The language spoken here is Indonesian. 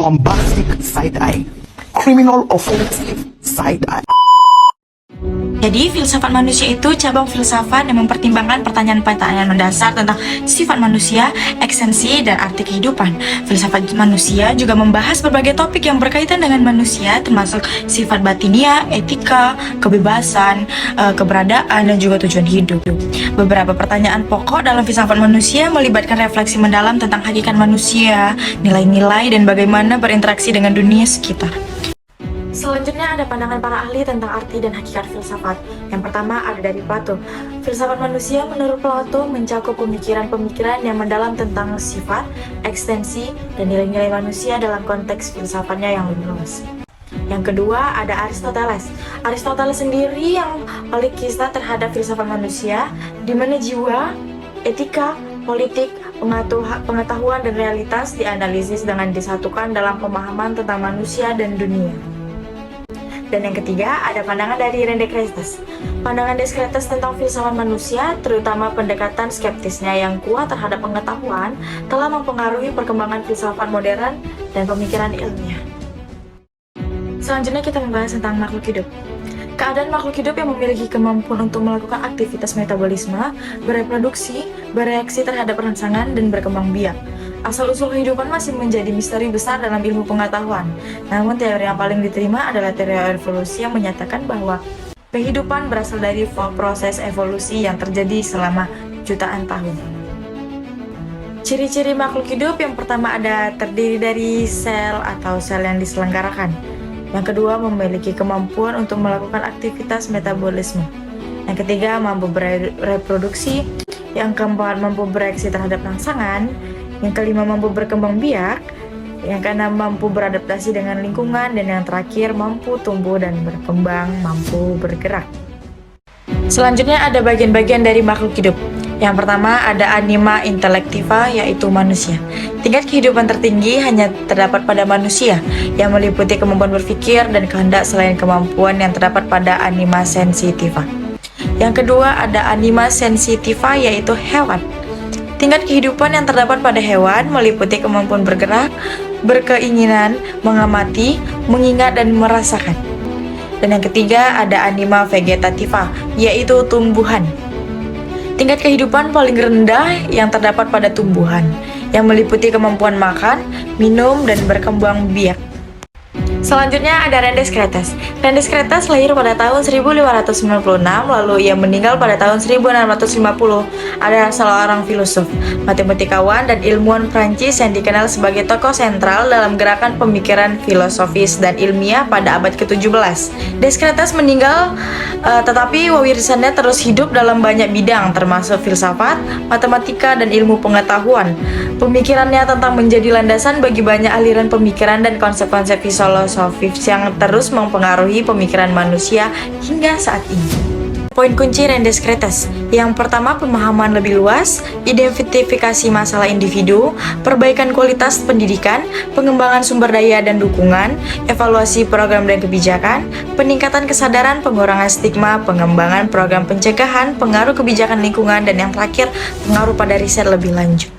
bombastic side eye, criminal offensive side eye. Jadi, filsafat manusia itu cabang filsafat yang mempertimbangkan pertanyaan-pertanyaan mendasar tentang sifat manusia, esensi, dan arti kehidupan. Filsafat manusia juga membahas berbagai topik yang berkaitan dengan manusia, termasuk sifat batinia, etika, kebebasan, keberadaan, dan juga tujuan hidup. Beberapa pertanyaan pokok dalam filsafat manusia melibatkan refleksi mendalam tentang hakikat manusia, nilai-nilai, dan bagaimana berinteraksi dengan dunia sekitar. Selanjutnya ada pandangan para ahli tentang arti dan hakikat filsafat. Yang pertama ada dari Plato. Filsafat manusia menurut Plato mencakup pemikiran-pemikiran yang mendalam tentang sifat, ekstensi, dan nilai-nilai manusia dalam konteks filsafatnya yang lebih luas. Yang kedua ada Aristoteles. Aristoteles sendiri yang paling kisah terhadap filsafat manusia, di mana jiwa, etika, politik, pengetahuan, dan realitas dianalisis dengan disatukan dalam pemahaman tentang manusia dan dunia. Dan yang ketiga, ada pandangan dari René Descartes. Pandangan Descartes tentang filsafat manusia, terutama pendekatan skeptisnya yang kuat terhadap pengetahuan, telah mempengaruhi perkembangan filsafat modern dan pemikiran ilmiah. Selanjutnya kita membahas tentang makhluk hidup. Keadaan makhluk hidup yang memiliki kemampuan untuk melakukan aktivitas metabolisme, bereproduksi, bereaksi terhadap rangsangan, dan berkembang biak. Asal-usul kehidupan masih menjadi misteri besar dalam ilmu pengetahuan. Namun teori yang paling diterima adalah teori evolusi yang menyatakan bahwa kehidupan berasal dari proses evolusi yang terjadi selama jutaan tahun. Ciri-ciri makhluk hidup yang pertama ada terdiri dari sel atau sel yang diselenggarakan. Yang kedua memiliki kemampuan untuk melakukan aktivitas metabolisme. Yang ketiga mampu bereproduksi. Yang keempat mampu bereaksi terhadap rangsangan. Yang kelima mampu berkembang biak, yang keenam mampu beradaptasi dengan lingkungan, dan yang terakhir mampu tumbuh dan berkembang, mampu bergerak. Selanjutnya ada bagian-bagian dari makhluk hidup. Yang pertama ada anima intellectiva, yaitu manusia. Tingkat kehidupan tertinggi hanya terdapat pada manusia, yang meliputi kemampuan berpikir dan kehendak selain kemampuan yang terdapat pada anima sensitiva. Yang kedua ada anima sensitiva, yaitu hewan. Tingkat kehidupan yang terdapat pada hewan meliputi kemampuan bergerak, berkeinginan, mengamati, mengingat, dan merasakan. Dan yang ketiga ada anima vegetativa, yaitu tumbuhan. Tingkat kehidupan paling rendah yang terdapat pada tumbuhan, yang meliputi kemampuan makan, minum, dan berkembang biak. Selanjutnya ada René Descartes. René Descartes lahir pada tahun 1596, lalu ia meninggal pada tahun 1650. Adalah seorang filosof, matematikawan, dan ilmuwan Prancis yang dikenal sebagai tokoh sentral dalam gerakan pemikiran filosofis dan ilmiah pada abad ke-17. Descartes meninggal, tetapi warisannya terus hidup dalam banyak bidang, termasuk filsafat, matematika, dan ilmu pengetahuan. Pemikirannya tentang menjadi landasan bagi banyak aliran pemikiran dan konsep-konsep filosofis yang terus mempengaruhi pemikiran manusia hingga saat ini. Poin kunci René Descartes. Yang pertama, pemahaman lebih luas, identifikasi masalah individu, perbaikan kualitas pendidikan, pengembangan sumber daya dan dukungan, evaluasi program dan kebijakan, peningkatan kesadaran, pengurangan stigma, pengembangan program pencegahan, pengaruh kebijakan lingkungan, dan yang terakhir, pengaruh pada riset lebih lanjut.